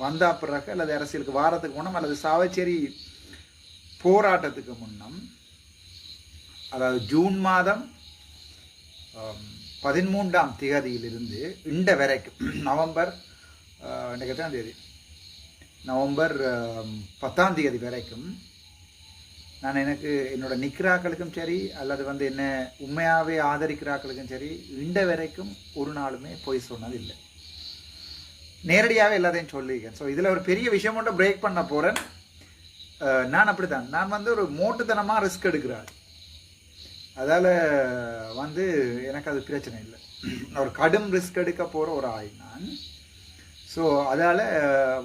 வந்தா பிறகு அல்லது அரசியலுக்கு வாரத்துக்கு முன்னம் அல்லது சாவச்சேரி போராட்டத்துக்கு முன்னம், அதாவது ஜூன் மாதம் 13ஆம் தேதியிலிருந்து இந்த வரைக்கும் நவம்பர் எத்தனாம் தேதி, நவம்பர் 10ஆம் தேதி வரைக்கும் நான் எனக்கு என்னோட நிற்கிறாக்களுக்கும் சரி அல்லது என்ன உண்மையாகவே ஆதரிக்கிறாக்களுக்கும் சரி இந்த வரைக்கும் ஒரு நாளுமே போய் சொன்னது இல்லை. நேரடியாகவே எல்லாத்தையும் சொல்லியிருக்கேன். ஸோ இதில் ஒரு பெரிய விஷயம் மட்டும் பிரேக் பண்ண போகிறேன். நான் அப்படித்தான், நான் ஒரு மோட்டுத்தனமாக ரிஸ்க் எடுக்கிறாள். அதால் எனக்கு அது பிரச்சனை இல்லை. ஒரு கடும் ரிஸ்க் எடுக்க போகிற ஒரு ஆள் நான். ஸோ அதால்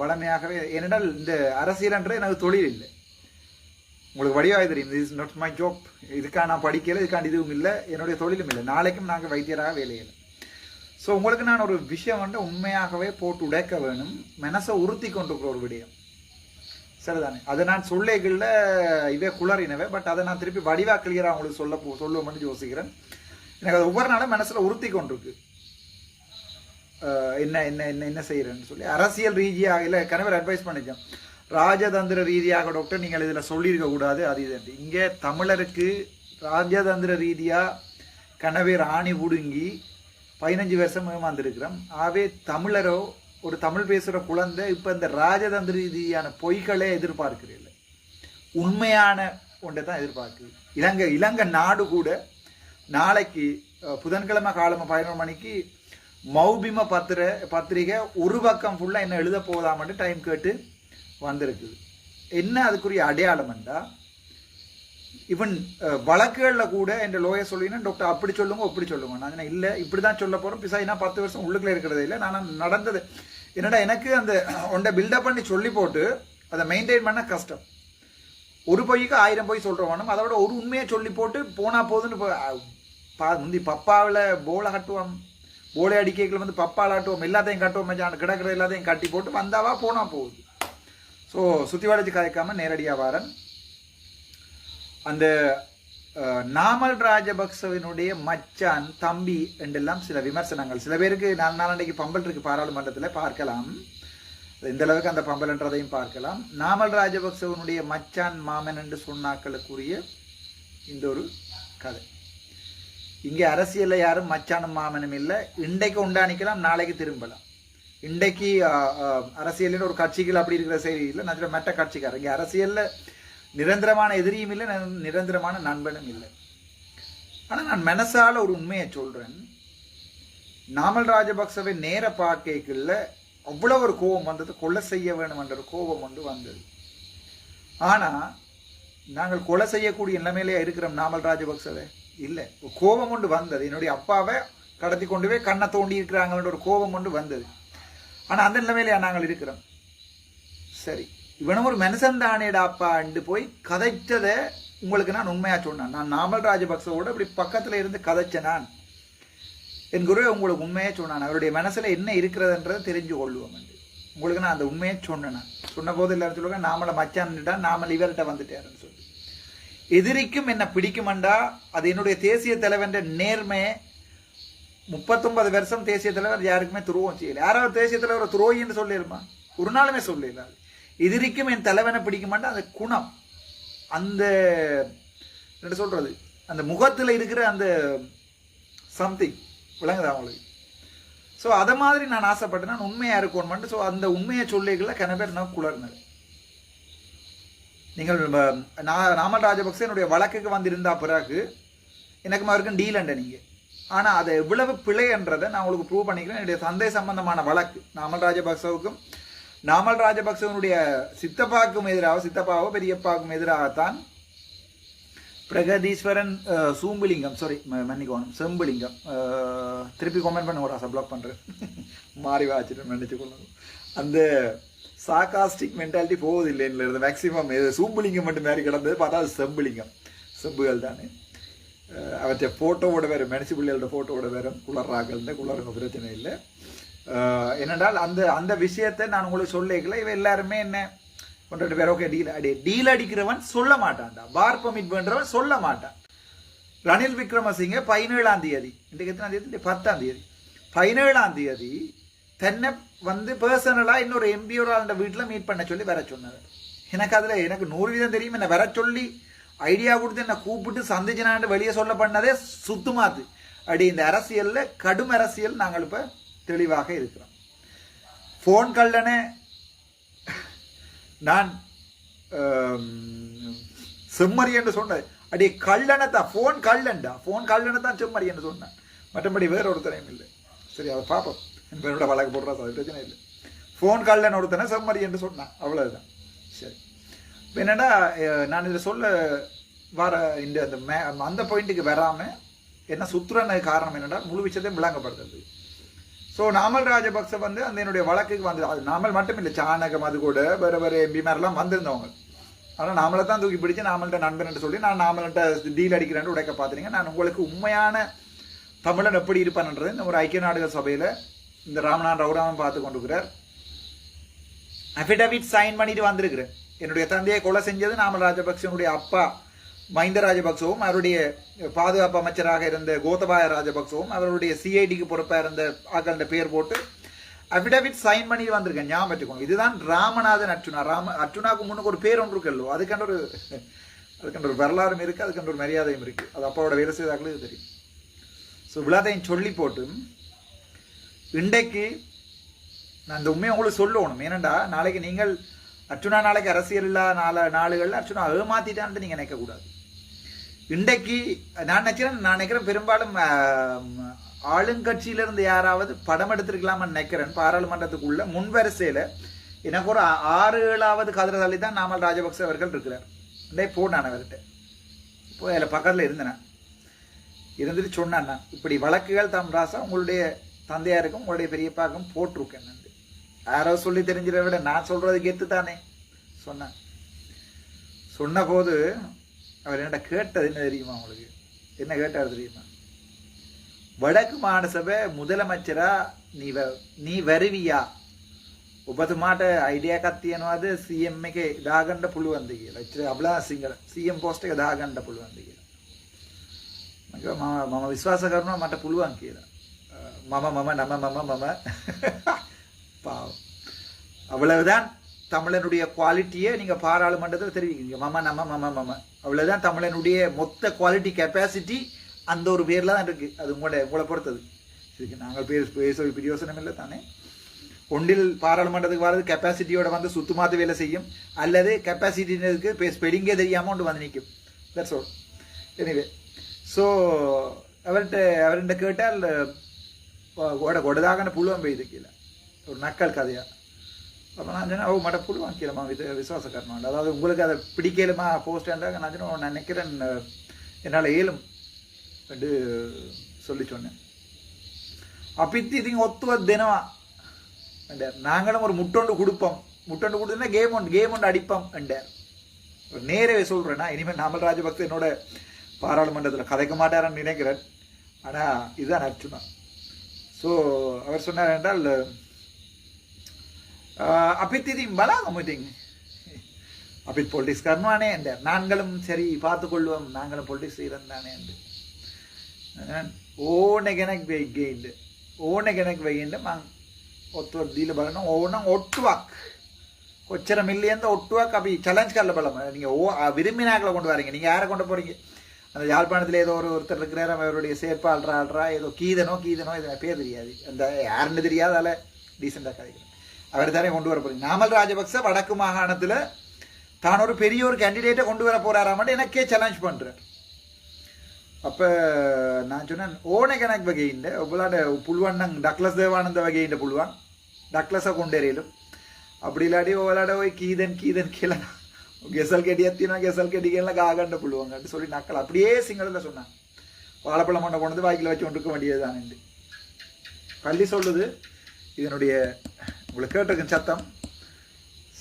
வளமையாகவே ஏனென்றால் இந்த அரசியல்ன்றது எனக்கு தொழில் இல்லை. உங்களுக்கு வடிவாக தெரியும், this is not my job. இதுக்காக நான் படிக்கல, இதுக்காண்டி இதுவும் இல்லை, என்னுடைய தொழிலும் இல்லை. நாளைக்கும் நாங்கள் வைத்தியராக வேலையில்லை. ஸோ உங்களுக்கு நான் ஒரு விஷயம் உண்மையாகவே போட்டு உடைக்க வேணும், மனசை உறுத்தி கொண்டிருக்கிற ஒரு விடயம் சரிதானே. அதை நான் சொல்லைகளில் இவே குளறினவே, பட் அதை நான் திருப்பி வடிவாக கிளியராக உங்களுக்கு சொல்லுவோம்னு யோசிக்கிறேன். எனக்கு அது ஒவ்வொரு நாளும் மனசில் உறுத்தி கொண்டிருக்கு. என்ன என்ன என்ன என்ன செய்கிறேன்னு சொல்லி அரசியல் ரீதியாக இல்லை, கணவர் அட்வைஸ் பண்ணிச்சேன், ராஜதந்திர ரீதியாக டாக்டர் நீங்கள் இதில் சொல்லியிருக்க கூடாது அது இது. இங்கே தமிழருக்கு ராஜதந்திர ரீதியாக கணவர் ஆணி புடுங்கி 15 வருஷம் வந்திருக்கிறோம். ஆகவே தமிழரோ ஒரு தமிழ் பேசுகிற குழந்தை இப்போ இந்த ராஜதந்திர ரீதியான பொய்களே எதிர்பார்க்கிறீர்கள், உண்மையான ஒன்றை தான் எதிர்பார்க்குது. இலங்கை நாடு கூட நாளைக்கு புதன்கிழமை காலமாக 11 மணிக்கு மௌபிம பத்திரிகை ஒரு பக்கம் ஃபுல்லாக என்ன எழுத போதாமட்டு டைம் கேட்டு வந்திருக்குது. என்ன அதுக்குரிய அடையாளம் என்றா, இவன் வழக்குகளில் கூட என் லோயர் சொல்லினா டாக்டர் அப்படி சொல்லுங்க அப்படி சொல்லுங்க. நான் இல்லை இப்படி தான் சொல்ல போகிறோம். பிசாயினா 10 வருஷம் உள்ளுக்குள்ளே இருக்கிறதே இல்லை. நான் நடந்தது என்னடா எனக்கு அந்த ஒன்றை பில்டப் பண்ணி சொல்லி போட்டு அதை மெயின்டைன் பண்ண கஷ்டம். ஒரு பொய்க்கு 1000 பொய் சொல்கிறவனும் அதை விட ஒரு உண்மையை சொல்லி போட்டு போனால் போதுன்னு முந்தி பப்பாவில் போலை கட்டுவோம், போலை அடிக்கைகள் பப்பாவில் கட்டுவோம், எல்லாத்தையும் கட்டுவோம், கிடக்கிற எல்லாத்தையும் கட்டி போட்டு வந்தாவா போனால் போகுது. ஸோ சுற்றி வளைச்சு கதைக்காமல் நேரடியாக வாரன். அந்த நாமல் ராஜபக்சவினுடைய மச்சான் தம்பி என்றெல்லாம் சில விமர்சனங்கள் சில பேருக்கு நாளைக்கு பம்பல் இருக்கு பாராளுமன்றத்தில் பார்க்கலாம். இந்த அளவுக்கு அந்த பம்பல்ன்றதையும் பார்க்கலாம். நாமல் ராஜபக்சவனுடைய மச்சான் மாமன் என்று சொன்னாக்களுக்குரிய இந்த ஒரு கதை. இங்கே அரசியலில் யாரும் மச்சானும் மாமனும் இல்லை. இன்றைக்கு உண்டானிக்கலாம், நாளைக்கு திரும்பலாம். இன்றைக்கு அரசியலில் ஒரு கட்சிகள் அப்படி இருக்கிற செய்தி இல்லை, நான் மற்ற கட்சிக்காரர். இங்கே அரசியலில் நிரந்தரமான எதிரியும் இல்லை, நிரந்தரமான நண்பனும் இல்லை. ஆனால் நான் மனசால ஒரு உண்மையை சொல்கிறேன். நாமல் ராஜபக்சவை நேர பார்க்கல அவ்வளோ ஒரு கோபம் வந்தது, கொலை செய்ய வேணும் என்ற ஒரு கோபம் வந்தது. ஆனால் நாங்கள் கொலை செய்யக்கூடிய நிலைமையிலே இருக்கிறோம் நாமல் ராஜபக்சவை இல்லை. கோபம் வந்தது. என்னுடைய அப்பாவை கடத்தி கொண்டு போய் கண்ணை தோண்டி இருக்கிறாங்கன்ற ஒரு கோபம் வந்தது. ஆனால் அந்த நிலைமையிலே நாங்கள் இருக்கிறோம். சரி, இவனும் ஒரு மனுஷன் தானேடாப்பா என்று போய் கதைச்சதை உங்களுக்கு நான் உண்மையாக சொன்னேன். நான் நாமல் ராஜபக்சவோட இப்படி பக்கத்தில் இருந்து கதைச்சேன். நான் என் குருவை உங்களுக்கு உண்மையே சொன்னான். அவருடைய மனசில் என்ன இருக்கிறதுன்றதை தெரிஞ்சு கொள்ளுவோம் என்று உங்களுக்கு நான் அந்த உண்மையை சொன்னேன். சொன்ன போது எல்லாரும் சொல்லுவாங்க நாமளை மச்சான்ட்டா நாமல் இவர்கிட்ட வந்துட்டாருன்னு சொல்லி. எதிரிக்கும் என்ன பிடிக்குமெண்டா அது என்னுடைய தேசிய தலைவன்ற நேர்மை. 39 வருஷம் தேசிய தலைவர் யாருக்குமே துரோகம் செய்யலை. யாராவது தேசிய தலைவர் துரோகின்னு சொல்லிடுமா? ஒரு நாளுமே சொல்லல. எதிரிக்கும் என் தலைவனை பிடிக்குமாட்டா அந்த குணம், அந்த என்ன சொல்றது, அந்த முகத்தில் இருக்கிற அந்த சம்திங் விளங்குதா அவங்களுக்கு. ஸோ அதை மாதிரி நான் ஆசைப்பட்டேன், நான் உண்மையாக இருக்கணும்ட்டு. ஸோ அந்த உண்மையை சொல்லிக்கல கன பேர் நான் குளர்னது. நீங்கள் நாமல் ராஜபக்சே என்னுடைய வழக்குக்கு வந்திருந்தா பிறகு எனக்கு அவருக்கும் டீல் அண்ட நீங்கள். ஆனால் அதை எவ்வளவு பிழைன்றதை நான் உங்களுக்கு ப்ரூவ் பண்ணிக்கிறேன். என்னுடைய தந்தை சம்பந்தமான வழக்கு நாமல் ராஜபக்சவுக்கும் நாமல் ராஜபக்சவனுடைய சித்தப்பாவுக்கும் எதிராக, சித்தப்பாவோ பெரியப்பாவுக்கும் எதிராகத்தான் பிரகதீஸ்வரன் சூம்புலிங்கம், சாரி மன்னிக்கோணும், செம்புலிங்கம், திருப்பி கமெண்ட் பண்ண ஒரு பிளாக் பண்ணுறேன், மாறி வாச்சிட்டு நினைச்சு கொள்ளணும். அந்த சாகாஸ்டிக் மென்டாலிட்டி போகுது இல்லைன்னு மேக்சிமம் சூம்புலிங்கம் மட்டும் மாதிரி கிடந்தது, பார்த்தா அது செம்புலிங்கம், செம்புகள் தானே. அவற்றை ஃபோட்டோவோட வேறு மெனிசிபிள்களோட ஃபோட்டோவோட வேறு குளர்றாக்கள் குளருங்க, பிரச்சனை இல்லை. என்னென்றால் அந்த அந்த விஷயத்தை நான் உங்களுக்கு சொல்லிக்கல. இவன் எல்லாருமே என்ன கொண்டு பேர் ஓகே டீல் அடிக்கிறவன் சொல்ல மாட்டான்டா, பார் பர்மிட் பண்ணுறவன் சொல்ல மாட்டான். ரணில் விக்ரமசிங்கே 17ஆம் தேதி, இன்றைக்கு எத்தனாம் தேதி, 10ஆம் தேதி, 17ஆம் தேதி தென்னை வந்து பர்சனலாக இன்னொரு எம்பியோட அந்த வீட்டில் மீட் பண்ண சொல்லி வர சொன்னார். எனக்கு அதில் எனக்கு 100% தெரியும். என்ன வர சொல்லி ஐடியா கொடுத்து என்னை கூப்பிட்டு சந்திச்சினான்னு வெளியே சொல்ல பண்ணதே சுத்துமாத்து. அப்படி இந்த அரசியலில் கடும் அரசியல் நாங்கள் இப்போ தெளிவாக இருக்கிறோம். ஃபோன் கல்லனை நான் செம்மறி என்று சொன்னேன். அடி கல்லனை தான் ஃபோன் கல்லனை தான் செம்மறி என்று சொன்னேன். மற்றபடி வேற ஒருத்தரையும் இல்லை. சரி, அதை பார்ப்போம். என்னோட வழக்கு போடுறா, அது பிரச்சனை இல்லை. ஃபோன் கல்லன் ஒருத்தனை செம்மறி என்று சொன்னான், அவ்வளவுதான். சரி, இப்போ என்னென்னா நான் இதில் சொல்ல வர இந்த அந்த பாயிண்ட்டுக்கு வராமல் என்ன சுற்றுறன காரணம் என்னென்னா முழு விஷயத்தையும் விளங்கப்படுத்துறது. ஸோ நாமல் ராஜபக்ச வந்து அந்த என்னுடைய வழக்குக்கு வந்து அது நாமல் மட்டும் இல்லை, சாணகம் அது கூட வேறு வேறு எம்பி மாதிரிலாம் வந்திருந்தவங்க. ஆனால் நாமளை தான் தூக்கி பிடிச்சி நாமள்கிட்ட நண்பன் சொல்லி நான் நாமள்கிட்ட டீல் அடிக்கிறேன்னு உடைக்க பார்த்துறீங்க. நான் உங்களுக்கு உண்மையான தமிழன் எப்படி இருப்பான்ன்றது இந்த ஒரு ஐக்கிய நாடுகள் சபையில் இந்த ராமநாதன் ரவுராமன் பார்த்து கொண்டிருக்கிறார். அஃபிடவிட் சைன் பண்ணிட்டு வந்திருக்கிறேன். என்னுடைய தந்தையை கொலை செஞ்சது நாமல் ராஜபக்சனுடைய அப்பா மஹிந்த ராஜபக்சவும், அவருடைய பாதுகாப்பு அமைச்சராக இருந்த கோத்தபாய ராஜபக்சவும், அவருடைய சிஐடிக்கு பொறுப்பாக இருந்த ஆக்கள பேர் போட்டு அஃபிடவிட் சைன் பண்ணி வந்திருக்கேன். ஞாபகம் வச்சுக்கோங்க. இதுதான் ராமநாதன் அர்ச்சுனா. அர்ச்சுனாவுக்கு முன்னுக்கு ஒரு பேர் ஒன்று இருக்கல்லோ, அதுக்கான ஒரு வரலாறும் இருக்குது, அதுக்கான ஒரு மரியாதையும் இருக்குது. அது அப்பாவோட வேலை செய்தாக்களுக்கு தெரியும். ஸோ விழாதையும் சொல்லி போட்டு இன்றைக்கு நான் இந்த உண்மையை உங்களுக்கு சொல்லணும். ஏனண்டா நாளைக்கு நீங்கள் அர்ச்சுனா நாளைக்கு அரசியல் இல்லாத நாளுகளில் அர்ச்சுனா ஏமாத்திட்டான்னு நீங்கள் நினைக்கக்கூடாது. இன்றைக்கு நான் நினைக்கிறேன் பெரும்பாலும் ஆளுங்கட்சியிலிருந்து யாராவது படம் எடுத்திருக்கலாம்னு நினைக்கிறேன். பாராளுமன்றத்துக்குள்ள முன்வரிசையில் எனக்கு ஒரு 6-7வது கதிரதாளி தான் நாமல் ராஜபக்ச அவர்கள் இருக்கிறார். இன்றைக்கு போனான் அவர்கிட்ட, இப்போ அதில் பக்கத்தில் இருந்துட்டு சொன்னான், நான் இப்படி வழக்குகள் தம் ராசா உங்களுடைய தந்தையாருக்கும் உங்களுடைய பெரியப்பாக்கும் போட்டிருக்கேன். யாரோ சொல்லி தெரிஞ்சிட விட நான் சொல்றது கேட்டு தானே சொன்னேன். சொன்ன போது அவர் என்ன கேட்டது என்ன தெரியுமா? உங்களுக்கு என்ன கேட்டார் தெரியுமா? வடக்கு மாகாண சபை முதலமைச்சரா நீ வருவியா? ඔබ තුමාට අයිඩියා එකක් තියනවාද CM එකේ දාගන්න පුළුවන්ද කියලා. එච්චර අබලා සිංහල CM post එක දාගන්න පුළුවන්ද කියලා. මම විශ්වාස කරනවා මට පුළුවන් කියලා. මම பாவம். அவ்வளவுதான் தமிழனுடைய குவாலிட்டியை நீங்கள் பாராளுமன்றத்தில் தெரிவிக்கிறீங்க. மம அவ்வளவுதான் தமிழனுடைய மொத்த குவாலிட்டி கெப்பாசிட்டி அந்த ஒரு பேரில் தான் இருக்குது. அது உங்களை பொறுத்தது. இதுக்கு நாங்கள் பேச பிரயோசனம் இல்லை தானே. ஒன்றில் பாராளுமன்றத்துக்கு வர்றது கெப்பாசிட்டியோட வந்து சுத்தமாத்து வேலை செய்யும், அல்லது கெப்பாசிட்டிக்கு ஸ்பெல்லிங்கே தெரியாமல் ஒன்று வந்து நிற்கும். That's all. எனிவே, ஸோ அவர்கிட்ட கேட்டால் கொடதாகன புழுவம் பெய்து கீழே ஒரு நக்கல் கதையா. அப்போ நான் சொன்னேன், ஓ மட்ட புழுவான் கீழமா விசுவாசக்காரன். அதாவது உங்களுக்கு அதை பிடிக்கலுமா போஸ்டாக நான் சொன்னேன், நான் நினைக்கிறேன் என்னால் ஏலும் என்று சொல்லி சொன்னேன். அப்பித்து இதுங்க ஒத்துவ தினமா என்றார். நாங்களும் ஒரு முட்டொண்டு கொடுப்போம், முட்டொண்டு கொடுத்தோன்னா கேம் ஒன்று அடிப்போம் என்றார். நேரவே சொல்கிறேன்னா இனிமேல் நாமல் ராஜபக்ச என்னோட பாராளுமன்றத்தில் கதைக்க மாட்டாரன்னு நினைக்கிறேன். ஆனால் இதுதான் அர்ச்சுனா. ஸோ அவர் சொன்னார் என்றால் அப்பித் இது பலாக மீட்டிங் அப்பித் பொலிட்டிக்ஸ் கர்மானே என்றார். நாங்களும் சரி பார்த்துக்கொள்வோம், நாங்களும் பொலிட்டிக்ஸ் செய்கிறதானே என்று ඕන කෙනෙක් වෙයිගේන්න ඕන කෙනෙක් වෙයින්න මං ඔත්තුවක් දීලා බලනවා. ඕනම් ඔට්ටුවක් කොච්චර මිல்லியன்ද ஒட்டுவாக்கு அப்படி சேலஞ்ச் කරලා බලමු. நீங்கள் விரும்பினாக்களை கொண்டு வரீங்க, நீங்கள் யாரை கொண்டு போகிறீங்க? அந்த யாழ்ப்பாணத்தில் ஏதோ ஒருத்தர் இருக்கிறார், அவருடைய செயற்பாளரா ஏதோ கீதனோ இது பேர் தெரியாது, அந்த யாருன்னு தெரியாது, அதில் டீசெண்டாக கதைக்கிறேன். அவர் தானே கொண்டு வர போகிறீங்க. நாமல் ராஜபக்ச வடக்கு மாகாணத்தில் தான் ஒரு பெரிய ஒரு கேண்டிடேட்டை கொண்டு வர போகிறாராமட்டு எனக்கே சேலஞ்ச் பண்ணுறார். அப்போ நான் சொன்னேன், ඕන කෙනෙක් වගේ ඉන්න ඔබලාට පුළුවන් නම් ඩක්ලස් දේවානන්ද වගේ ඉන්න පුළුවන්, ඩක්ලஸை கொண்டேறியலும் அப்படி இல்லாட்டி ඔයාලට ওই கீதன் කියලා கெசல் கெடியாக තියෙනවා, கெசல் கெடி කියලා காகண்ட පුළුවන්ட்டு சொல்லி நக்கல் அப்படியே சிங்களத்தில் சொன்னாங்க. வாழைப்பழம் மண்டை கொண்டு வந்து வாய்க்கில் வச்சு கொண்டு இருக்க வேண்டியது தான் என்று பள்ளி சொல்லுது. இதனுடைய உங்களுக்கு கேட்டிருக்கேன் சத்தம்.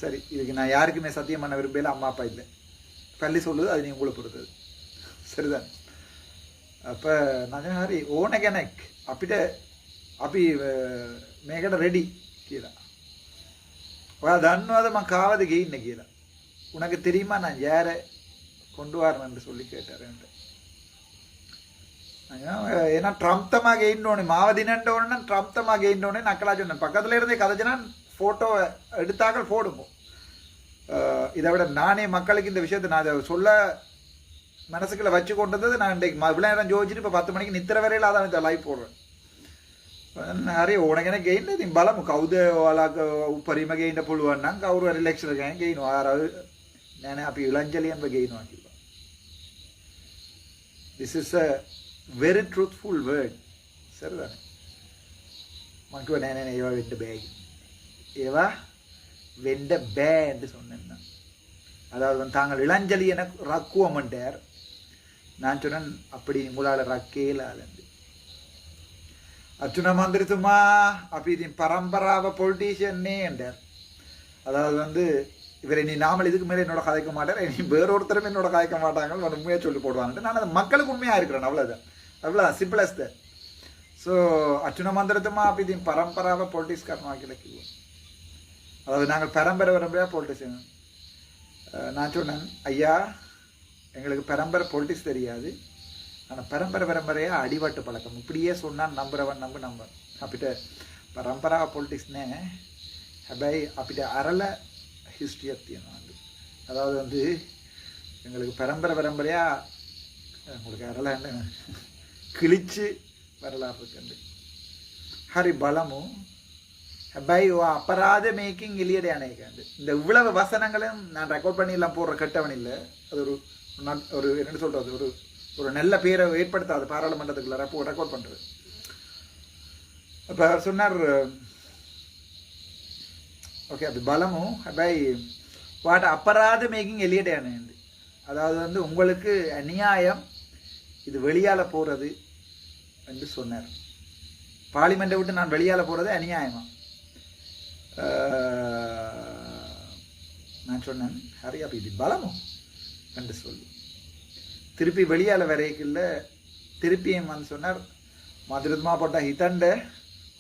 சரி, இதுக்கு நான் யாருக்குமே சத்தியம் பண்ண விரும்பல, அம்மா அப்பா இல்லை. பள்ளி சொல்லுது, அது நீங்கள் உங்களை பொறுத்தது. சரிதான். அப்போ நான் சொன்ன ஹரி ඕන කෙනෙක් අපිට අපි මේකට ரெடி කියලා. ඔයා දන්නවද මං කාවද ගිහින්නේ කියලා? உனக்கு தெரியுமா நான் யாரை கொண்டு வரணும்னு சொல்லி கேட்டார் என்கிட்ட. ஏன்னா ட்ரம்ப் தமா கெயின்னோன்னு மாவதினோன்னு ட்ரம்ப் தமா கெயின்னோன்னு நக்கலா சொன்னேன். பக்கத்துல இருந்தே கதைச்சுனா போட்டோ எடுத்தாக்கள் போடுவோம். இதை விட நானே மக்களுக்கு இந்த விஷயத்தை நான் அதை சொல்ல மனசுக்குள்ள வச்சு கொண்டு வந்தது. நான் இன்றைக்கு இவ்வளோ நேரம் ஜோதிச்சுட்டு இப்போ 10 மணிக்கு நித்திர வரையில் அதான் இந்த லைவ் போடுறேன். හරි ඕනගෙන ගේන්න ඉතින් බලමු කවුද ඔයාලා උපරිම ගේන්න පුළුවන් නම් කවුරු හරි ලෙක්චර් කෙනෙක් ගේනවා. අර නෑ නෑ අපි ඉලංජලියෙන්ම ගේනවා කිව්වා. This is a very truthful word. සරද? මම කිව්වා නෑ නෑ නෑ ඒවා වෙන්න බෑ. ඒවා වෙන්න බෑ என்று சொன்னேன். அதாவது தாங்கள் இளஞ்சலியனை ரக்குவமன்ட்டார். நான் சொன்னேன் அப்படி உங்களால் ரக்கேலாலந்து. அர்ச்சுன மந்திரித்துமா அப்படி இது பரம்பராவ பொலிட்டீஷியன்னே என்றார். அதாவது இவரை நீ நாமல் இதுக்கு மேலே என்னோட கதைக்க மாட்டார், நீ வேறொருத்தரும் என்னோட கதைக்க மாட்டாங்க உண்மையாக சொல்லி போடுவாங்க. நான் அது மக்களுக்கு உண்மையாக இருக்கிறேன், அவ்வளோதான். அவ்வளோ சிம்பிளஸ்ட். ஸோ அர்ச்சுன மந்திரத்துமா அப்படி இது பரம்பராவ பொலிட்டிக்ஸ்காரன் கிழக்குவோம். அதாவது நாங்கள் பரம்பரையாக பொலிட்டிஷியன். நான் சொன்னேன் ஐயா எங்களுக்கு பரம்பரை பொலிட்டிக்ஸ் தெரியாது, ஆனால் பரம்பரையாக அடிபட்டு பழக்கம். இப்படியே சொன்னால் நம்புறவன் நம்ப අපිට පරම්පරාව පොලිටික්ස් නෑ. හැබැයි අපිට අරල ஹிஸ்ட்ரியாக තියෙනවා. அதாவது எங்களுக்கு பரம்பரையாக உங்களுக்கு அරල கிழிச்சு வரலாறு இருக்குண்டு. ஹரி பலமும் හැබැයි අපරාධ මේකින් එළියට යන එකண்டு. இந்த இவ்வளவு வசனங்களும் நான் ரெக்கார்ட் பண்ணி எல்லாம் போடுற கட்டவன் இல்லை. அது ஒரு என்ன சொல்கிறது, ஒரு நல்ல பேரை ஏற்படுத்தாது பாராளுமன்றத்துக்குள்ள ரெக்கார்ட் பண்ணுறது. அப்போ அவர் சொன்னார் ஓகே அது பலமும் ஹபாய் வாட் அப்பராத மேக்கிங் எலியட் ஆனது. அதாவது உங்களுக்கு அநியாயம் இது வெளியால் போகிறது என்று சொன்னார். பார்லிமெண்ட்டை விட்டு நான் வெளியால் போகிறது அநியாயமா? நான் சொன்னேன் ஹரி அப்போ இது பலமும் என்று சொல்லி திருப்பி வெளியால் வரைக்குள்ள திருப்பியும் சொன்னார் மதுரமா போட்ட ஹிதண்ட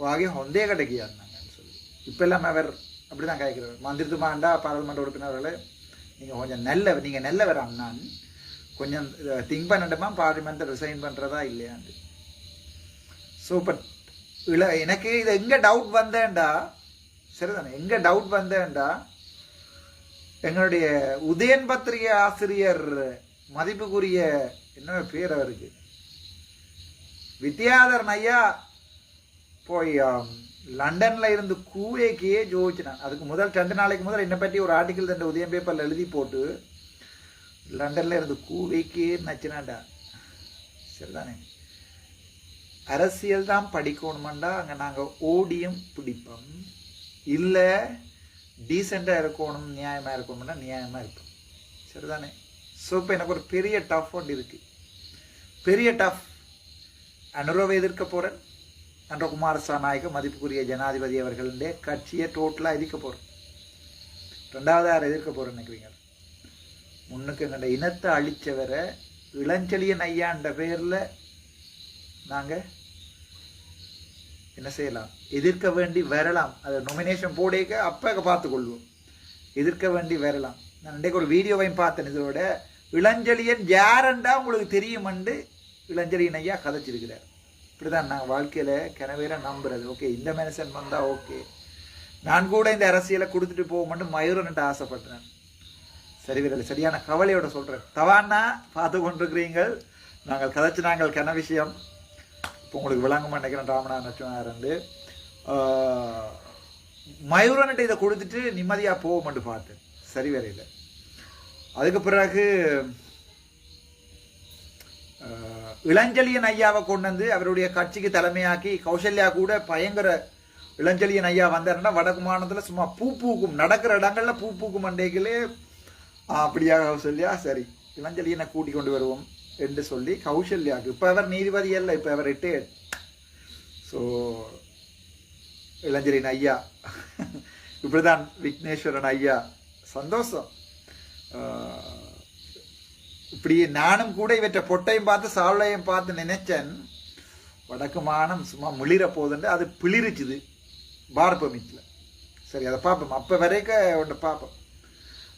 வாகி ஹொந்தே கிடைக்கியாருனாங்கன்னு சொல்லி. இப்போ எல்லாம் அவர் அப்படி தான் கேட்குறாரு. மந்திரத்துமாண்டா பாராளுமன்ற உறுப்பினர்களே நீங்கள் கொஞ்சம் நீங்கள் நல்லவர் அண்ணான் கொஞ்சம் திங்க் பண்ணட்டுமா பார்லிமெண்ட்டை ரிசைன் பண்ணுறதா இல்லையாண்டு. ஸோ இப்போ எனக்கு இது எங்கே டவுட் வந்தேன்டா, சரிதானே, எங்கே டவுட் வந்தேன்டா எங்களுடைய உதயன் பத்திரிகை ஆசிரியர் மதிப்புக்குரிய என்ன பேர் அவருக்கு வித்யாதரன் ஐயா போய் லண்டன்ல இருந்து கூவேக்கே ஜோதிச்சினான். அதுக்கு முதல் 2 நாளைக்கு முதல் என்னை பற்றி ஒரு ஆர்டிக்கல் இந்த உதயம் பேப்பர்ல எழுதி போட்டு லண்டன்ல இருந்து கூவேக்கே நச்சினாண்டா. சரிதானே, அரசியல் தான் படிக்கணுமாண்டா அங்கே நாங்கள் ஓடியும் பிடிப்போம், இல்லை டீசெண்டாக இருக்கணும் நியாயமாக இருக்கணும்னா நியாயமாக இருப்போம். சரிதானே. ஸோ இப்போ எனக்கு ஒரு பெரிய டஃப் ஒன்று இருக்குது, பெரிய டஃப். அனுரவை எதிர்க்க போகிறேன். அன்றகுமார் சாநாயக்க மதிப்புக்குரிய ஜனாதிபதி அவர்களுடைய கட்சியை டோட்டலாக எதிர்க்க போகிறேன். 2வது யார் எதிர்க்க போகிறேன்னு நினைக்கிறீங்க? முன்னுக்கு எங்கள்ட இனத்தை அழிச்சவரை இளஞ்செழியன் ஐயான்ற பேரில் நாங்கள் என்ன செய்யலாம், எதிர்க்க வேண்டி வரலாம். அதை நொமினேஷன் போடேக்க அப்போ பார்த்துக்கொள்வோம், எதிர்க்க வேண்டி வரலாம். நான் இன்றைக்கு ஒரு வீடியோவையும் பார்த்தேன். இதோட இளஞ்செழியன் யாருண்டா உங்களுக்கு தெரியுமெண்டு இளஞ்செழியன் ஐயா கதைச்சிருக்கிறார். இப்படி தான் நாங்கள் வாழ்க்கையில் கிணவேற நம்புறது. ஓகே இந்த மனுஷன் வந்தால் ஓகே, நான் கூட இந்த அரசியலை கொடுத்துட்டு போகும்னு மயூரன்ட்டு ஆசைப்பட்டேன். சரி வீரல் சரியான கவலையோட சொல்கிறேன். தவான்னா பார்த்து கொண்டிருக்கிறீங்கள், நாங்கள் கதைச்சு நாங்கள் கிண விஷயம் இப்போ உங்களுக்கு விளங்க நினைக்கிறேன். ராமநாதன் நச்சுனாரண்டு மயூரன்ட்டு இதை கொடுத்துட்டு நிம்மதியாக போகும்னு பார்த்தேன். சரி வரையில் அதுக்கு பிறகு இளஞ்செழியன் ஐயாவை கொண்டு வந்து அவருடைய கட்சிக்கு தலைமையாக்கி கௌசல்யா கூட பயங்கர இளஞ்செழியன் ஐயா வந்தாருன்னா வடக்கு மாநிலத்தில் சும்மா பூ பூக்கும், நடக்கிற இடங்கள்ல பூ பூக்கும் மண்டைகளே அப்படியா கௌசல்யா, சரி இளஞ்செழியனை கூட்டி கொண்டு வருவோம் என்று சொல்லி கௌசல்யாவுக்கு இப்போ அவர் நீதிபதி அல்ல, இப்போ அவர் ரிட்டையர்ட். ஸோ இளஞ்செழியன் ஐயா இப்படிதான் விக்னேஸ்வரன் ஐயா சந்தோஷம். இப்படி நானும் கூட இவற்றை பொட்டையும் பார்த்து சாவளையும் பார்த்து நினைச்சேன் வடக்கு மானம் சும்மா மிளிர போதுண்டு. அது பிளிரிச்சுது பார்ப்போம் வீட்டில். சரி அதை பார்ப்போம், அப்போ வரைக்கும் ஒன்று பார்ப்போம்.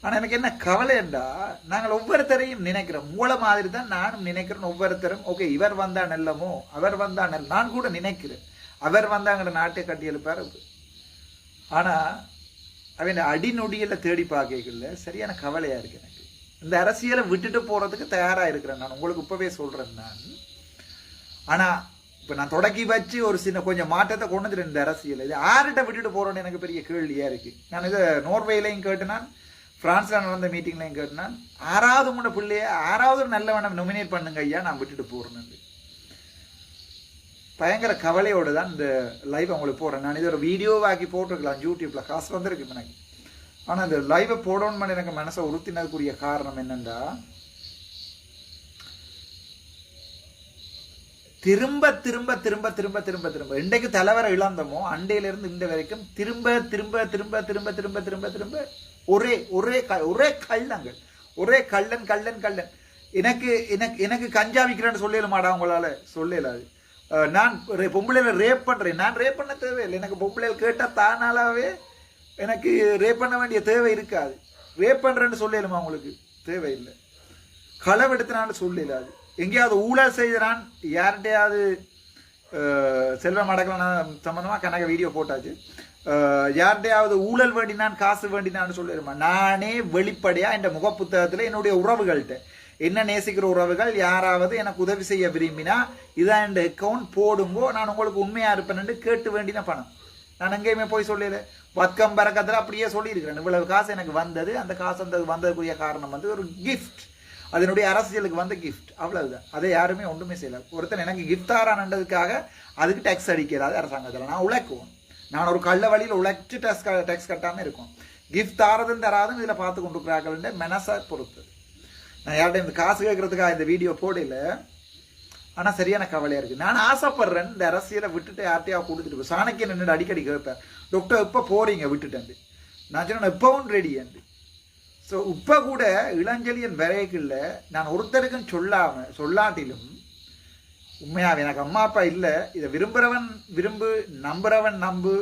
ஆனா எனக்கு என்ன கவலைண்டா, நாங்கள் ஒவ்வொருத்தரையும் நினைக்கிறோம். உங்களை மாதிரி தான் நானும் நினைக்கிறேன். ஒவ்வொருத்தரும் ஓகே இவர் வந்தா நல்லமோ, அவர் வந்தா நான் கூட நினைக்கிறேன். அவர் வந்தாங்கிற நாட்டை கட்டி எழுப்பாரு. ஆனா அவன் அடிநொடியில தேடி பார்க்கல. சரியான கவலையா இருக்கு எனக்கு. இந்த அரசியலை விட்டுட்டு போறதுக்கு தயாரா இருக்கிறேன் நான், உங்களுக்கு இப்பவே சொல்றேன் நான். ஆனா இப்ப நான் தொடக்கி வச்சு ஒரு சின்ன கொஞ்சம் மாற்றத்தை கொண்டு வந்துட்டேன் இந்த அரசியல். இது யார்கிட்ட விட்டுட்டு போறோன்னு எனக்கு பெரிய கேள்வியா இருக்கு. நான் இதை நோர்வேலையும் கேட்டுனான், பிரான்ஸ்ல நடந்த மீட்டிங்லையும் கேட்டுனான். ஆறாவது முன்ன பிள்ளைய ஆறாவது ஒரு நல்லவனை நொமினேட் பண்ணுங்க ஐயா, நான் விட்டுட்டு போறேன்னு. பயங்கர கவலையோடு தான் இந்த லைவ் உங்களுக்கு போடுறேன். நான் இதை ஒரு வீடியோவாக்கி போட்டிருக்கலாம் யூடியூப்ல, காசு வந்திருக்கு எனக்கு. ஆனா இந்த லைவை போடணும்னு எனக்கு மனசை உறுத்தினதுக்குரிய காரணம் என்னன்னா, திரும்ப திரும்ப திரும்ப திரும்ப திரும்ப திரும்ப இன்றைக்கு தலைவரை இழந்தமோ அண்டையிலிருந்து இந்த வரைக்கும் திரும்ப திரும்ப திரும்ப திரும்ப திரும்ப திரும்ப திரும்ப ஒரே ஒரே ஒரே கள்ளங்கள், ஒரே கள்ளன் கள்ளன் கள்ளன். எனக்கு எனக்கு எனக்கு கஞ்சா விற்கிறேன்னு சொல்லலாமாடா உங்களால? சொல்லலாது. நான் பொம்பளையில ரேப் பண்றேன். நான் ரேப் பண்ண தேவையில்லை. எனக்கு பொம்பளையில் கேட்டா தானாலாவே எனக்கு ரேப் பண்ண வேண்டிய தேவை இருக்காது. ரேப் பண்றேன்னு சொல்லலுமா உங்களுக்கு? தேவையில்லை. களவெடுத்தினான்னு சொல்லலாது. எங்கேயாவது ஊழல் செய்கிறான், யார்கிட்டையாவது செல்வம் அடக்கலாம் சம்பந்தமா கணக்க வீடியோ போட்டாச்சு. யார்கிட்டையாவது ஊழல் வேண்டினான், காசு வேண்டினான்னு சொல்லிடுமா? நானே வெளிப்படையா இந்த முகப்புத்தகத்துல என்னுடைய உறவுகள்கிட்ட, என்ன நேசிக்கிற உறவுகள் யாராவது எனக்கு உதவி செய்ய விரும்பினா இதான் இந்த அக்கௌண்ட் போடுங்கோ, நான் உங்களுக்கு உண்மையா இருப்பேன்னு கேட்டு வேண்டின பணம். நான் எங்கேயுமே போய் சொல்லல. பக்கம் பறக்கத்துல அப்படியே சொல்லியிருக்கிறேன். இவ்வளவு காசு எனக்கு வந்தது, அந்த காசு வந்ததுக்குரிய காரணம் வந்து ஒரு கிஃப்ட், அதனுடைய அரசியலுக்கு வந்த கிஃப்ட், அவ்வளவுதான். அதை யாருமே ஒன்றுமே செய்யல. ஒருத்தன் எனக்கு கிஃப்ட் தாரானதுக்காக அதுக்கு டேக்ஸ் அடிக்கிறாது அரசாங்கத்தில். நான் உழைக்குவோம், நான் ஒரு கள்ள வழியில் உழைச்சு டேக்ஸ் கட்டாம இருக்கும். கிஃப்ட் தாரதுன்னு தராதுன்னு இதில் பார்த்து கொண்டு இருக்கிறார்கள் மனசை பொறுத்து. நான் யார்கிட்ட இந்த காசு கேட்கறதுக்காக இந்த வீடியோ போடல. ஆனால் சரியான கவலையா இருக்கு. நான் ஆசைப்படுறேன் இந்த அரசியலை விட்டுட்டு யார்ட்டையா கொடுத்துட்டு சாணக்கியன் நின்று அடிக்கடி கேட்பேன், டாக்டர் எப்போ போறீங்க விட்டுட்டேன். நான் சொன்னேன் இப்பவும் ரெடி அண்டு. ஸோ இப்போ கூட இளஞ்செழியன் வரைக்குள்ள நான் ஒருத்தருக்கும் சொல்லாட்டிலும் உண்மையாக எனக்கு அம்மா அப்பா இல்லை, இதை விரும்புகிறவன் விரும்பு, நம்புறவன் நம்பு,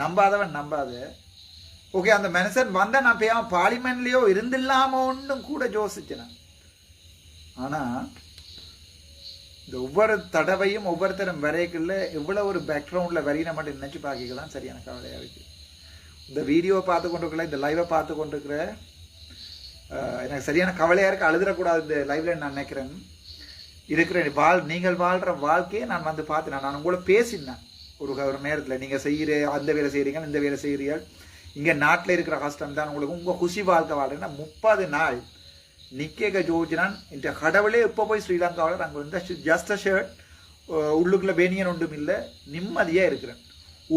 நம்பாதவன் நம்பாத. ஓகே அந்த மனுஷன் வந்த நான் பேயாம பார்லிமெண்ட்லேயோ இருந்தில்லாமோன்னும் கூட யோசிச்சேன். ஆனால் இந்த ஒவ்வொரு தடவையும் ஒவ்வொருத்தரும் வரைக்குள்ள எவ்வளோ ஒரு பேக்ரவுண்டில் வரையின மட்டும் நினச்சி பார்க்கலாம். சரியான கவலையாக இருக்கு. இந்த வீடியோவை பார்த்து கொண்டிருக்கல, இந்த லைவை பார்த்து கொண்டிருக்கிற எனக்கு சரியான கவலையாக இருக்குது. அழுதுடக்கூடாது இந்த லைவில் நான் நினைக்கிறேன். இருக்கிற நீங்கள் வாழ்கிற வாழ்க்கையை நான் வந்து பார்த்தேன். நான் உங்களை பேசினேன் ஒரு நேரத்தில். நீங்கள் செய்கிற அந்த வேலை செய்கிறீங்க, இந்த வேலை செய்கிறீர்கள், இங்கே நாட்டில் இருக்கிற கஷ்டம் தான் உங்களுக்கு உங்கள் குஷி வாழ்க்கை வாழ்றேன்னா 30 நாள் நிற்க ஜோதினான் இந்த கடவுளே இப்போ போய் ஸ்ரீலங்காவில் நாங்கள் வந்து ஜஸ்ட் ஷர்ட் உள்ளுக்குள்ள பேனியன் ஒன்றும் இல்லை, நிம்மதியாக இருக்கிறேன்.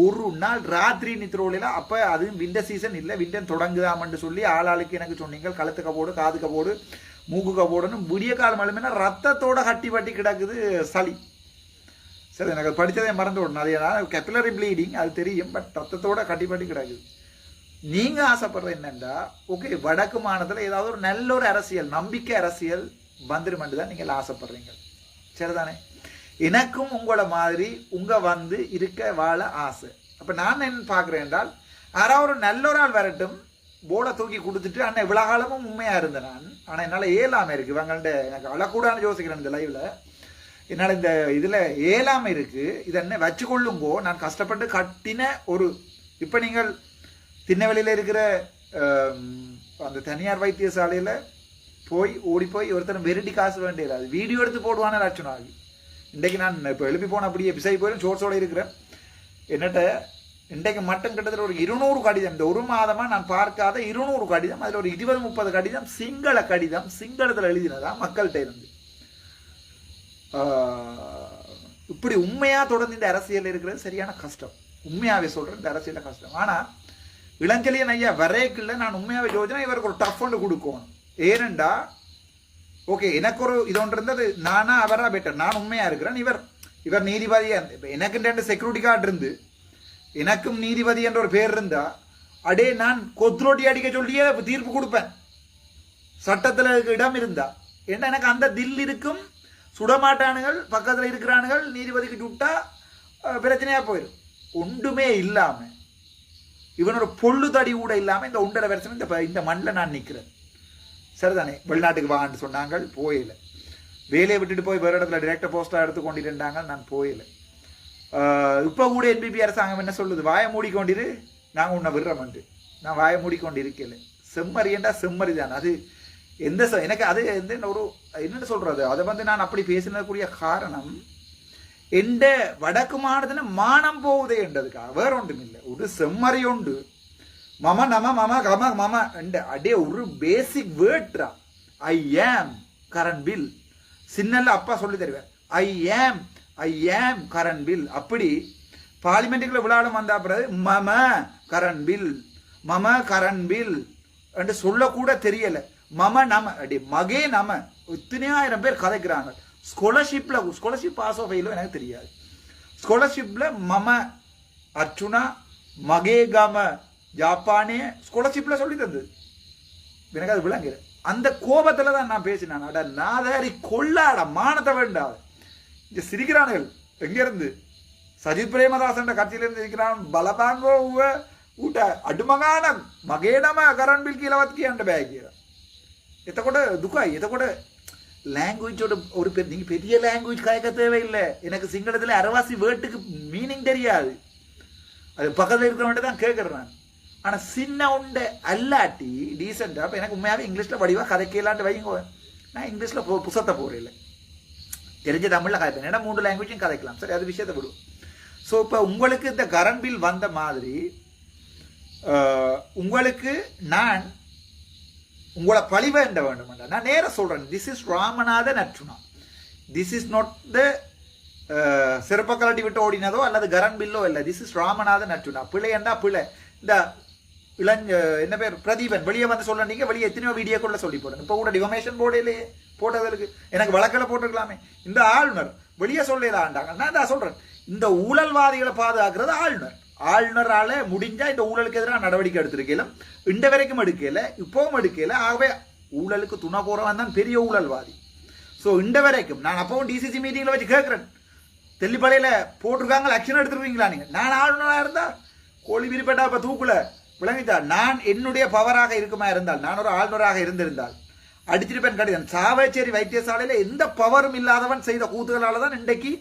ஒரு நாள் ராத்திரி நித்திரோலையில், அப்போ அதுவும் விண்டர் சீசன் இல்லை, விண்டர் தொடங்குதாமன்னு சொல்லி ஆளாளுக்கு எனக்கு சொன்னீங்க கழுத்து கபோடு, காது கபோடு, மூக்கு கபோடுன்னு விடிய காலம் மழுமைனா ரத்தத்தோட கட்டி பட்டி கிடக்குது சளி. சரி எனக்கு படித்ததே மறந்து விடணும். அது கேபிலரி ப்ளீடிங் அது தெரியும், பட் ரத்தத்தோட கட்டி பட்டி கிடக்குது. நீங்கள் ஆசைப்படுற என்னென்னா ஓகே வடக்கு மாநிலத்தில் ஏதாவது ஒரு நல்ல ஒரு அரசியல், நம்பிக்கை அரசியல் வந்துருமென்று தான் நீங்கள் ஆசைப்படுறீங்க. சரிதானே? எனக்கும் உங்களை மாதிரி வந்து இருக்க வாழ ஆசை. அப்போ நான் என்ன பார்க்குறேன் என்றால் யாராவது ஒரு நல்ல ஒரு ஆள் வரட்டும், போர்டை தூக்கி கொடுத்துட்டு அண்ணன் இவ்வளோ காலமும் உண்மையாக இருந்தேன் நான். ஆனால் என்னால் ஏழாமல் இருக்குது. இவங்கள்ட்ட எனக்கு அழக்கூடான்னு யோசிக்கிறேன் இந்த லைவில். என்னால் இந்த இதில் ஏழாமல் இருக்குது. இதை என்ன வச்சுக்கொள்ளும்போ நான் கஷ்டப்பட்டு கட்டின ஒரு, இப்போ நீங்கள் திண்ணவெளியில் இருக்கிற அந்த தனியார் வைத்தியசாலையில் போய் ஓடி போய் ஒருத்தர் வெறுட்டி காசு வேண்டியது, அது வீடியோ எடுத்து போடுவான லட்சணம் ஆகி. இன்றைக்கு நான் இப்போ எழுப்பி போன அப்படியே பிசை போயிடும் ஷோர்ட்ஸோடு இருக்கிறேன். என்னட்ட இன்றைக்கு மட்டும் கிட்டத்தட்ட ஒரு 200 கடிதம், இந்த ஒரு மாதமாக நான் பார்க்காத 200 கடிதம், அதில் ஒரு 20-30 கடிதம் சிங்கள கடிதம், சிங்களத்தில் எழுதினதா மக்கள்கிட்ட இருந்து. இப்படி உண்மையாக தொடர்ந்து இந்த அரசியல் இருக்கிறது சரியான கஷ்டம். உண்மையாகவே சொல்கிறேன், இந்த அரசியலில் கஷ்டம். ஆனால் இளஞ்செழியன் ஐயா வரைக்குள்ள நான் உண்மையாகவே யோசிச்சேன் இவருக்கு ஒரு டஃப் ஒன்று கொடுக்கணும். ஏனெண்டா ஓகே எனக்கு ஒரு இது ஒன்று இருந்தது, நானா அவரா பெட்டர், நான் உண்மையாக இருக்கிறேன், இவர் நீதிபதியாக. இப்போ எனக்கு 2 செக்யூரிட்டி கார்டு இருந்து எனக்கும் நீதிபதி என்ற ஒரு பேர் இருந்தா அடே நான் கொத்ரோட்டி அடிக்க சொல்லியே தீர்ப்பு கொடுப்பேன் சட்டத்தில் இடம் இருந்தா. ஏன்னா எனக்கு அந்த தில் இருக்கும், சுடமாட்டானுகள் பக்கத்தில் இருக்கிறானுகள், நீதிபதிக்கு சுட்டா பிரச்சனையாக போயிடும். ஒன்றுமே இல்லாமல் இவன் ஒரு பொல்லு தடி கூட இல்லாமல் இந்த 1.5 வருஷம் இந்த மண்ணில் நான் நிற்கிறேன். சரிதானே? வெளிநாட்டுக்கு வான்னு சொன்னாங்க, போயில. வேலையை விட்டுட்டு போய் வேறு இடத்துல டிரெக்டர் போஸ்டாக எடுத்து கொண்டுட்டு இருந்தாங்க, நான் போயில. இப்போ கூட என்பிபி அரசாங்கம் என்ன சொல்லுது? வாயை மூடிக்கொண்டிரு, நாங்கள் உன்னை விடுறோம்ட்டு. நான் வாயை மூடிக்கொண்டு இருக்கல. செம்மறியண்டா செம்மறி தான் அது. எந்த எனக்கு அது ஒரு என்னென்னு சொல்கிறது, அதை வந்து நான் அப்படி பேசினக்கூடிய காரணம் எந்த வடக்கு மாநிலத்தில் மானம் போகுதே என்றதுக்காக, வேற ஒன்றும் இல்லை. ஒரு செம்மறி உண்டு, மம நம மம கம மம என்ற அடே ஒரு பேசிக் வேர்ட்ரா. ஐ ஆம் கரண் பில். சின்னல்ல அப்பா சொல்லி தருவேன், ஐ ஆம் கரண் பில். அப்படி பார்லிமெண்ட்டுக்குள்ள விளையாடும் வந்தா பிறகு மம கரண் பில், மம கரண் பில் என்று சொல்லக்கூட தெரியல. மம நம அடி மகே நம. இத்தனையாயிரம் பேர் கதைக்கிறாங்க. ஸ்காலர்ஷிப் பாஸ் ஆஃப் ஃபெயிலோ எனக்கு தெரியாது. ஸ்காலர்ஷிப்ல மம அர்ச்சுனா மகே கம ஜாப்பானே ஸ்காலர்ஷிப்ல சொல்லி தந்தது. எனக்கு அது விளங்குற அந்த கோபத்துல தான் நான் பேசினேன். அட நாதாரி கொள்ளாட மானத்தை வேண்டாது. இங்க சிரிக்கிறானுகள் எங்க இருந்து? சஜித் பிரேமதாசன் கட்சியிலிருந்து இருக்கிறான். பலபாங்கோ ಊಟ ಅಡ್ಮಗಾನ ಮಗೇನಮ ಕರಣ್ ಬಿಲ್ ಕೀಲವತ್ಕಿ ಅಂಡ ಬ್ಯಾಗಿರ எத்தக்கூட துக்காய் எத்தக்கூட லாங்குவேஜோட ஒரு நீங்கள் பெரிய லாங்குவேஜ் கயக்க தேவையில்லை. எனக்கு சிங்களத்தில் அரவாசி வேர்ட்டுக்கு மீனிங் தெரியாது. அது பக்கத்தில் இருக்கிறவன்ட்டு தான் கேட்குறேன் நான். ஆனால் சின்ன உண்டை அல்லாட்டி டீசெண்டாக இப்போ எனக்கு உண்மையாகவே இங்கிலீஷில் வடிவாக கதைக்கலான்ட்டு வைங்க. நான் இங்கிலீஷில் புசத்தை போகிறேன், தெரிஞ்ச தமிழில் கதைப்பேன். ஏன்னா 3 லாங்குவேஜும் கதைக்கலாம். சரி, அது விஷயத்தை விடுவோம். ஸோ இப்போ உங்களுக்கு இந்த கரண்ட் பில் வந்த மாதிரி உங்களுக்கு நான் உங்களை பழி வேண்ட வேண்டும். நான் நேர சொல்றேன், this is Ramanathan Archuna. This is not the சிறப்ப கலட்டி விட்டு ஓடினதோ அல்லது கரண்ட் பில்லோ இல்லை. This is Ramanathan Archuna. பிள்ளை என்றா பிள்ளை. இந்த என்ன பேர் பிரதீபன் வெளியே வந்து சொல்ல, நீங்க வெளியே எத்தனையோ வீடியோக்குள்ள சொல்லி போடுங்க. இப்போ கூட டிஃபமேஷன் போர்டிலேயே போட்டதற்கு எனக்கு வழக்கில் போட்டிருக்கலாமே. இந்த ஆளுநர் வெளியே சொல்லலாண்டாங்க. நான் தான் சொல்றேன், இந்த ஊழல்வாதிகளை பாதுகாக்கிறது ஆளுநர். ஆளுநரால முடிஞ்சா இந்த ஊழலுக்கு எதிராக நடவடிக்கை எடுத்திருக்கல, இந்த வரைக்கும் எடுக்கல, இப்பவும் எடுக்கல. ஆகவே ஊழலுக்கு துணை போறவன் தான் பெரிய ஊழல்வாதி. ஸோ இந்த வரைக்கும் நான் அப்பவும் டிசிசி மீட்டிங்ல வச்சு கேட்கிறேன், தெல்லிப்படையில போட்டிருக்காங்க, ஆக்ஷன் எடுத்துருவீங்களா நீங்க? நான் ஆளுநராக இருந்தா கோழி விரிப்பட்டா இப்ப தூக்குல விளங்கிட்டா. நான் என்னுடைய பவராக இருக்குமா இருந்தால், நான் ஒரு ஆளுநராக இருந்திருந்தால் அடிச்சிருப்பேன் கடிதம். சாவச்சேரி வைத்தியசாலையில எந்த பவரும் இல்லாதவன் செய்த கூத்துகளால தான் இன்றைக்கு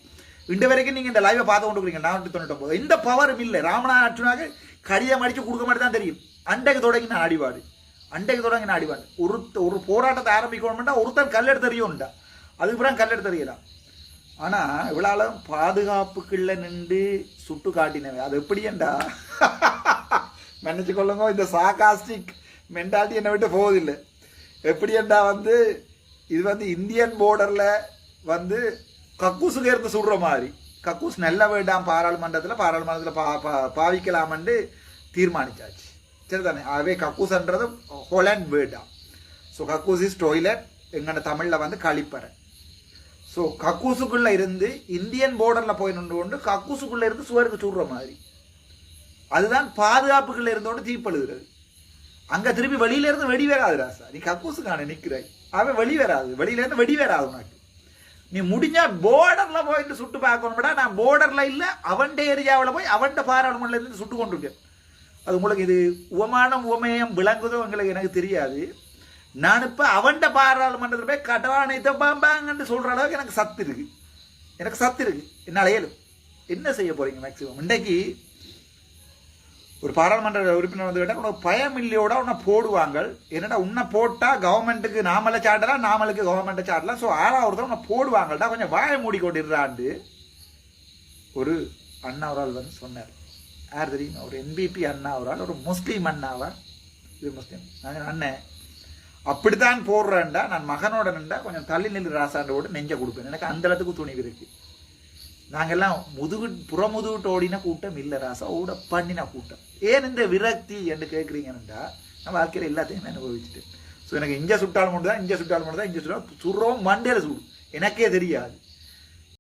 இந்த வரைக்கும் நீங்க இந்த லைவை பார்த்து கொண்டு 499 இந்த பவரும் இல்லை. ராமநாதன் அர்ச்சுனாக்கு கடிதம் அடிச்சு கொடுக்க மாதிரி தான் தெரியும். அண்டைக்கு தொடங்கி நான் அடிவாடு. ஒரு போராட்டத்தை ஆரம்பிக்கணும்னா ஒருத்தர் கல்லெடுத்து தெரியும்டா, அதுக்கப்புறம் கல்லெடுத்து தெரியலாம். ஆனா இவ்வளவு பாதுகாப்புக்குள்ள நின்று சுட்டு காட்டினவை அது எப்படியண்டா நினைச்சு கொள்ளுங்க. இந்த சாகாஸ்டிக் மென்டாலிட்டி என்னை விட்டு போவதில்லை. எப்படியண்டா இது இந்தியன் போர்டர்ல கக்கூசுக்கு இருந்து சுடுற மாதிரி. கக்கூஸ் நல்ல வேண்டாம், பாராளுமன்றத்தில் பாவிக்கலாம்னு தீர்மானிச்சாச்சு. சரிதானே? ஆகவே கக்கூஸ்ன்றது ஹோலண்ட் வேர்டா. ஸோ கக்கூஸ் இஸ் டாய்லெட், எங்கட தமிழில் கழிப்பறை. ஸோ கக்கூசுக்குள்ள இருந்து இந்தியன் போர்டர்ல போய் நின்று கொண்டு கக்கூசுக்குள்ள இருந்து சுவருக்கு சுடுற மாதிரி. அதுதான் பாதுகாப்புக்குள்ள இருந்தோண்டு தீப்பழுகிறது. அங்க திருப்பி வெளியில இருந்து வெடி வராது ராசா. நீ கக்கூசுக்கான நிற்கிறாய், அவன் வெளி வராது, வெளியில இருந்து வெடி வராது உனக்கு. நீ முடிஞ்சா போர்டர்ல போயிட்டு சுட்டு பார்க்கணும்டா. நான் போர்டர்ல இல்ல, அவன் ஏரியாவில் போய் அவன் பாராளுமன்ற இருந்து சுட்டு கொண்டிருக்கேன். அது உங்களுக்கு இது உவமேயம் விளங்குதோ எனக்கு தெரியாது. நான் இப்ப அவன் பாராளுமன்றத்தில் போய் கடவானைத்த பாம்பாங்கன்னு சொல்ற அளவுக்கு எனக்கு சத்து இருக்கு. என்னால ஏழும் என்ன செய்ய போறீங்க? மேக்சிமம் இன்றைக்கு ஒரு பாராளுமன்ற உறுப்பினர் கேட்டால் உனக்கு பயம் இல்லையோட உன்னை போடுவாங்க. என்னடா உன்னை போட்டா கவர்மெண்ட்டுக்கு நாமளை சாட்டலாம், நாமளுக்கு கவர்மெண்ட்டை சாட்டலாம். ஸோ 6வது உன்னை போடுவாங்கள்டா, கொஞ்சம் வாயை மூடிக்கொண்டிருந்தாண்டு ஒரு அண்ணா ஒரு ஆள் சொன்னார். யார் தெரியுமா? ஒரு என்பிபி அண்ணா ஒரு ஆள், ஒரு முஸ்லீம் அண்ணாவா, இது முஸ்லீம். நான் அண்ணன் அப்படித்தான் போடுறேன்டா, நான் மகனோட நின்றா கொஞ்சம் தள்ளி நின்று ராசாண்டோடு நெஞ்ச கொடுப்பேன். எனக்கு அந்த இடத்துக்கு துணிவு இருக்கு. நாங்கெல்லாம் புறமுதுகிட்டு ஓடின கூட்டம் இல்லை ராசா, ஓட பண்ணின கூட்டம். ஏன் இந்த விரக்தி என்று கேட்குறீங்கன்னா, நான் வாழ்க்கையில் எல்லாத்தையும் அனுபவிச்சுட்டு. ஸோ எனக்கு இங்கே சுட்டாலும் மட்டும் தான், இங்கே சுட்டாலும் சுடுறோம் மண்டையில் சுடும், எனக்கே தெரியாது.